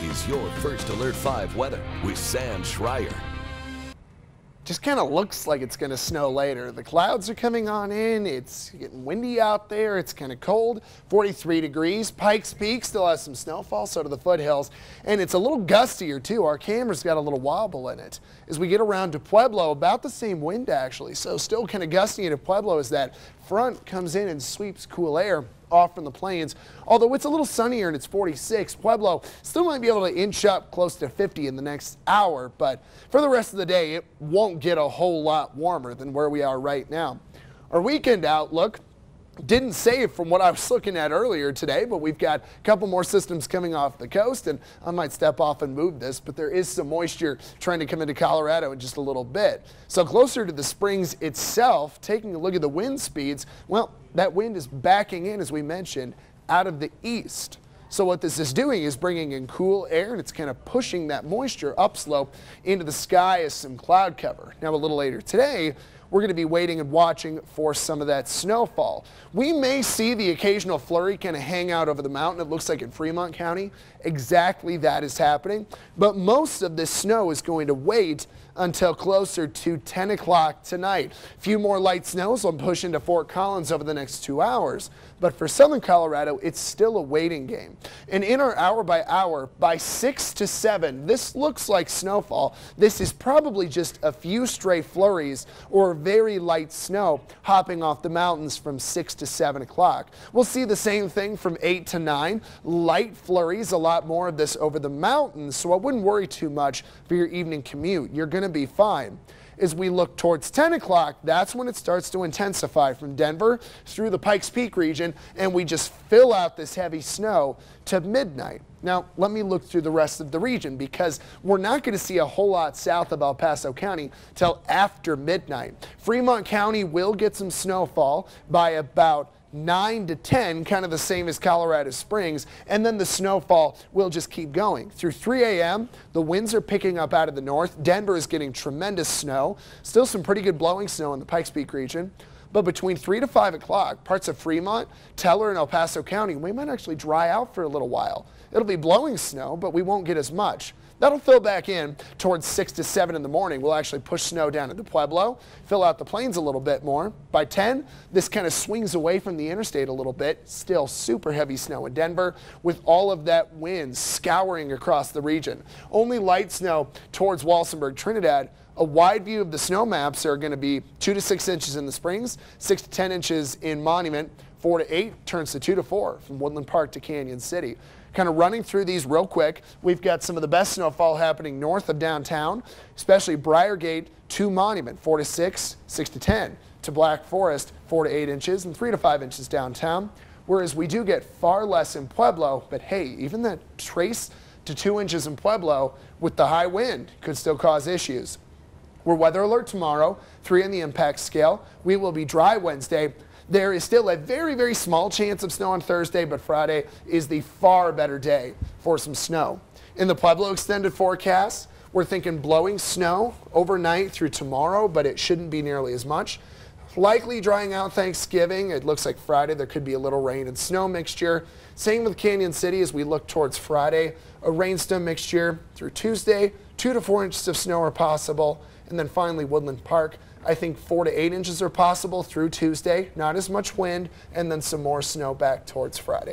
is your First Alert 5 weather with Sam Schreier. Just kind of looks like it's going to snow later. The clouds are coming on in. It's getting windy out there. It's kind of cold. 43 degrees. Pikes Peak still has some snowfall, so do the foothills. And it's a little gustier too. Our camera's got a little wobble in it. As we get around to Pueblo, about the same wind actually. So still kind of gusty into Pueblo as that front comes in and sweeps cool air off from the plains. Although it's a little sunnier and it's 46, Pueblo still might be able to inch up close to 50 in the next hour, but for the rest of the day, it won't get a whole lot warmer than where we are right now. Our weekend outlook didn't save from what I was looking at earlier today, but we've got a couple more systems coming off the coast, and I might step off and move this, but there is some moisture trying to come into Colorado in just a little bit. So closer to the springs itself, taking a look at the wind speeds, well, that wind is backing in, as we mentioned, out of the east. So what this is doing is bringing in cool air, and it's kind of pushing that moisture upslope into the sky as some cloud cover. Now a little later today, we're going to be waiting and watching for some of that snowfall. We may see the occasional flurry kind of hang out over the mountain. It looks like in Fremont County, exactly that is happening. But most of this snow is going to wait until closer to 10 o'clock tonight. A few more light snows will push into Fort Collins over the next 2 hours. But for southern Colorado, it's still a waiting game. And in our hour by hour, by 6 to 7, this looks like snowfall. This is probably just a few stray flurries or very light snow hopping off the mountains from 6 to 7 o'clock. We'll see the same thing from 8 to 9. Light flurries, a lot more of this over the mountains, so I wouldn't worry too much for your evening commute. You're going to be fine. As we look towards 10 o'clock, that's when it starts to intensify from Denver through the Pikes Peak region, and we just fill out this heavy snow to midnight. Now, let me look through the rest of the region, because we're not going to see a whole lot south of El Paso County till after midnight. Fremont County will get some snowfall by about 9 to 10, kind of the same as Colorado Springs, and then the snowfall will just keep going. Through 3 a.m., the winds are picking up out of the north. Denver is getting tremendous snow. Still some pretty good blowing snow in the Pikes Peak region. But between 3 to 5 o'clock, parts of Fremont, Teller, and El Paso County, we might actually dry out for a little while. It'll be blowing snow, but we won't get as much. That'll fill back in towards 6 to 7 in the morning. We'll actually push snow down into Pueblo, fill out the plains a little bit more. By 10, this kind of swings away from the interstate a little bit. Still super heavy snow in Denver with all of that wind scouring across the region. Only light snow towards Walsenburg, Trinidad. A wide view of the snow maps are going to be 2 to 6 inches in the Springs, 6 to 10 inches in Monument, 4 to 8 turns to 2 to 4 from Woodland Park to Canyon City. Kind of running through these real quick, we've got some of the best snowfall happening north of downtown, especially Briargate to Monument, 4 to 6, 6 to 10 to Black Forest, 4 to 8 inches and 3 to 5 inches downtown. Whereas we do get far less in Pueblo, but hey, even that trace to 2 inches in Pueblo with the high wind could still cause issues. We're weather alert tomorrow, 3 on the impact scale. We will be dry Wednesday. There is still a very, very small chance of snow on Thursday, but Friday is the far better day for some snow. In the Pueblo extended forecast, we're thinking blowing snow overnight through tomorrow, but it shouldn't be nearly as much. Likely drying out Thanksgiving. It looks like Friday there could be a little rain and snow mixture. Same with Canyon City as we look towards Friday. A rainstorm mixture through Tuesday. 2 to 4 inches of snow are possible. And then finally Woodland Park. I think 4 to 8 inches are possible through Tuesday. Not as much wind, and then some more snow back towards Friday.